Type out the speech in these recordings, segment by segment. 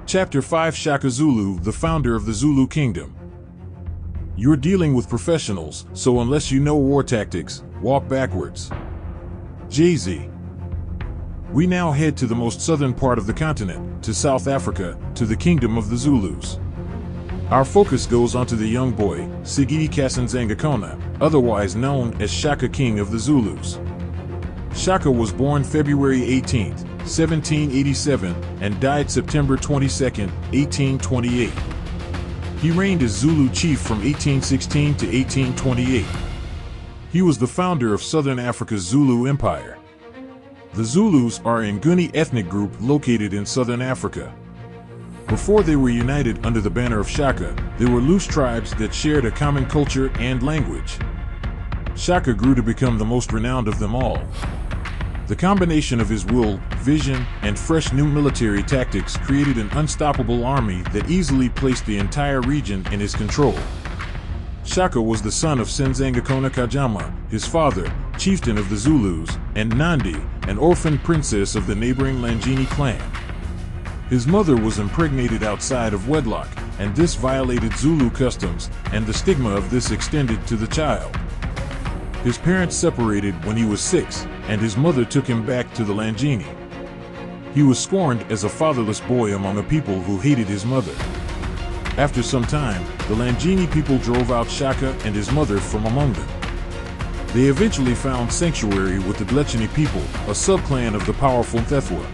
Chapter 5 Shaka Zulu, the founder of the Zulu Kingdom. You're dealing with professionals, so unless you know war tactics, walk backwards. Jay-Z. We now head to the most southern part of the continent, to South Africa, to the kingdom of the Zulus. Our focus goes onto the young boy, Sigidi Kasanzangakona, otherwise known as Shaka, King of the Zulus. Shaka was born February 18, 1787, and died September 22, 1828. He reigned as Zulu chief from 1816 to 1828. He was the founder of Southern Africa's Zulu Empire. The Zulus are a Nguni ethnic group located in Southern Africa. Before they were united under the banner of Shaka, they were loose tribes that shared a common culture and language. Shaka grew to become the most renowned of them all. The combination of his will, vision, and fresh new military tactics created an unstoppable army that easily placed the entire region in his control. Shaka was the son of Senzangakona Kajama, his father, chieftain of the Zulus, and Nandi, an orphan princess of the neighboring Langini clan. His mother was impregnated outside of wedlock, and this violated Zulu customs, and the stigma of this extended to the child. His parents separated when he was 6, and his mother took him back to the Langini. He was scorned as a fatherless boy among a people who hated his mother. After some time, the Langini people drove out Shaka and his mother from among them. They eventually found sanctuary with the Dlechini people, a subclan of the powerful Mthethwa.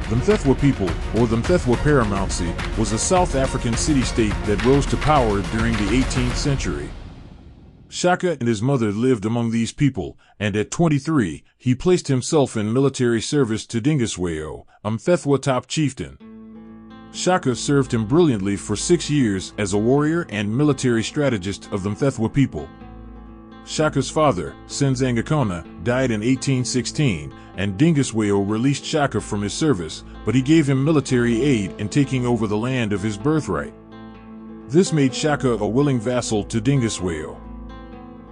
The Mthethwa people, or the Mthethwa paramountcy, was a South African city-state that rose to power during the 18th century. Shaka and his mother lived among these people, and at 23, he placed himself in military service to Dingiswayo, a Mthethwa top chieftain. Shaka served him brilliantly for 6 years as a warrior and military strategist of the Mthethwa people. Shaka's father, Senzangakona, died in 1816, and Dingiswayo released Shaka from his service, but he gave him military aid in taking over the land of his birthright. This made Shaka a willing vassal to Dingiswayo.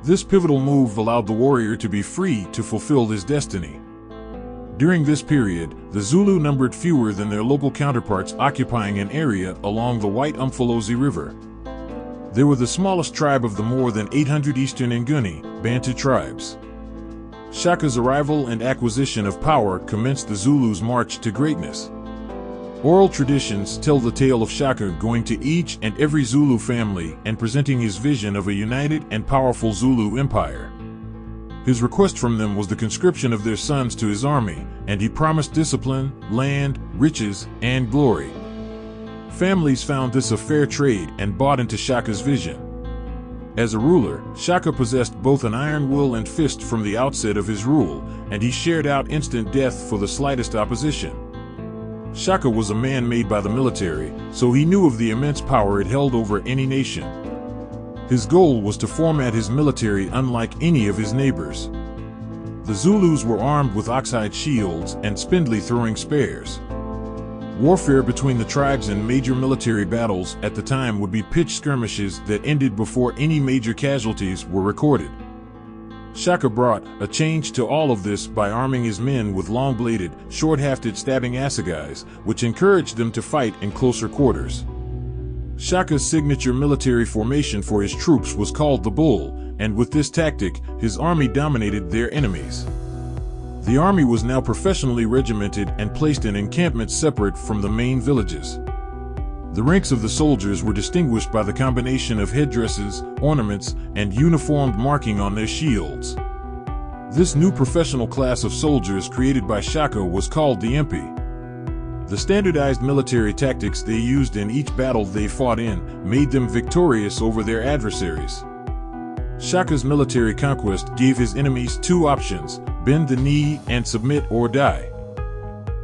This pivotal move allowed the warrior to be free to fulfill his destiny. During this period, the Zulu numbered fewer than their local counterparts, occupying an area along the White Umfolozi River. They were the smallest tribe of the more than 800 Eastern Nguni, Bantu tribes. Shaka's arrival and acquisition of power commenced the Zulus' march to greatness. Oral traditions tell the tale of Shaka going to each and every Zulu family and presenting his vision of a united and powerful Zulu empire. His request from them was the conscription of their sons to his army, and he promised discipline, land, riches, and glory. Families found this a fair trade and bought into Shaka's vision. As a ruler, Shaka possessed both an iron will and fist from the outset of his rule, and he shared out instant death for the slightest opposition. Shaka was a man made by the military, so he knew of the immense power it held over any nation. His goal was to format his military unlike any of his neighbors. The Zulus were armed with oxhide shields and spindly throwing spears. Warfare between the tribes in major military battles at the time would be pitched skirmishes that ended before any major casualties were recorded. Shaka brought a change to all of this by arming his men with long-bladed, short-hafted stabbing assegais, which encouraged them to fight in closer quarters. Shaka's signature military formation for his troops was called the Bull, and with this tactic, his army dominated their enemies. The army was now professionally regimented and placed in encampments separate from the main villages. The ranks of the soldiers were distinguished by the combination of headdresses, ornaments, and uniformed marking on their shields. This new professional class of soldiers created by Shaka was called the Impi. The standardized military tactics they used in each battle they fought in made them victorious over their adversaries. Shaka's military conquest gave his enemies two options: bend the knee and submit or die.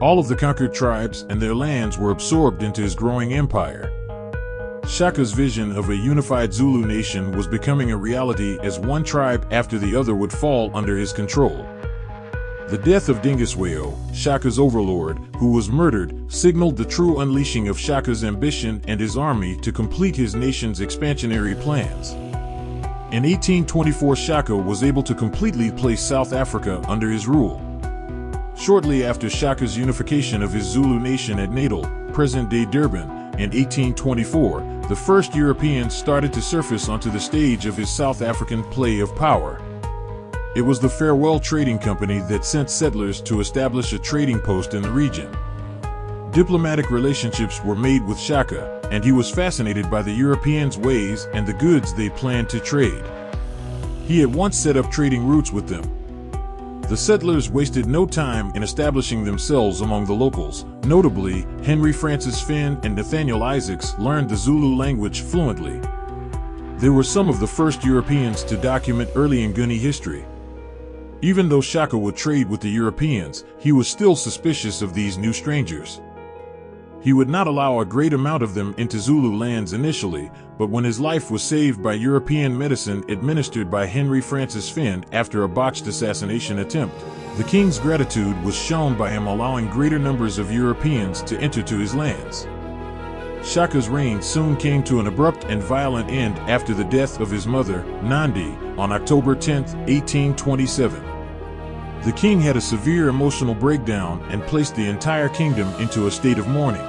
All of the conquered tribes and their lands were absorbed into his growing empire. Shaka's vision of a unified Zulu nation was becoming a reality as one tribe after the other would fall under his control. The death of Dingiswayo, Shaka's overlord, who was murdered, signaled the true unleashing of Shaka's ambition and his army to complete his nation's expansionary plans. In 1824, Shaka was able to completely place South Africa under his rule. Shortly after Shaka's unification of his Zulu nation at Natal, present-day Durban, in 1824, the first Europeans started to surface onto the stage of his South African play of power. It was the Farewell Trading Company that sent settlers to establish a trading post in the region. Diplomatic relationships were made with Shaka, and he was fascinated by the Europeans' ways and the goods they planned to trade. He at once set up trading routes with them. The settlers wasted no time in establishing themselves among the locals. Notably, Henry Francis Finn and Nathaniel Isaacs learned the Zulu language fluently. They were some of the first Europeans to document early Nguni history. Even though Shaka would trade with the Europeans, he was still suspicious of these new strangers. He would not allow a great amount of them into Zulu lands initially, but when his life was saved by European medicine administered by Henry Francis Finn after a botched assassination attempt, the king's gratitude was shown by him allowing greater numbers of Europeans to enter to his lands. Shaka's reign soon came to an abrupt and violent end after the death of his mother, Nandi, on October 10, 1827. The king had a severe emotional breakdown and placed the entire kingdom into a state of mourning.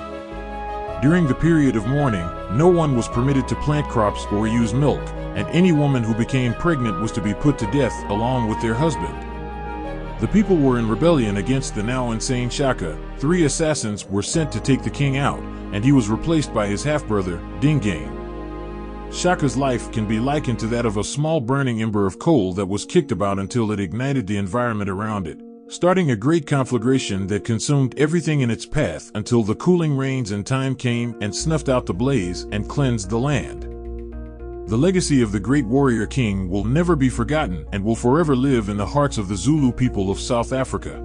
During the period of mourning, no one was permitted to plant crops or use milk, and any woman who became pregnant was to be put to death along with their husband. The people were in rebellion against the now insane Shaka. 3 assassins were sent to take the king out, and he was replaced by his half-brother, Dingain. Shaka's life can be likened to that of a small burning ember of coal that was kicked about until it ignited the environment around it, starting a great conflagration that consumed everything in its path until the cooling rains and time came and snuffed out the blaze and cleansed the land. The legacy of the great warrior king will never be forgotten and will forever live in the hearts of the Zulu people of South Africa.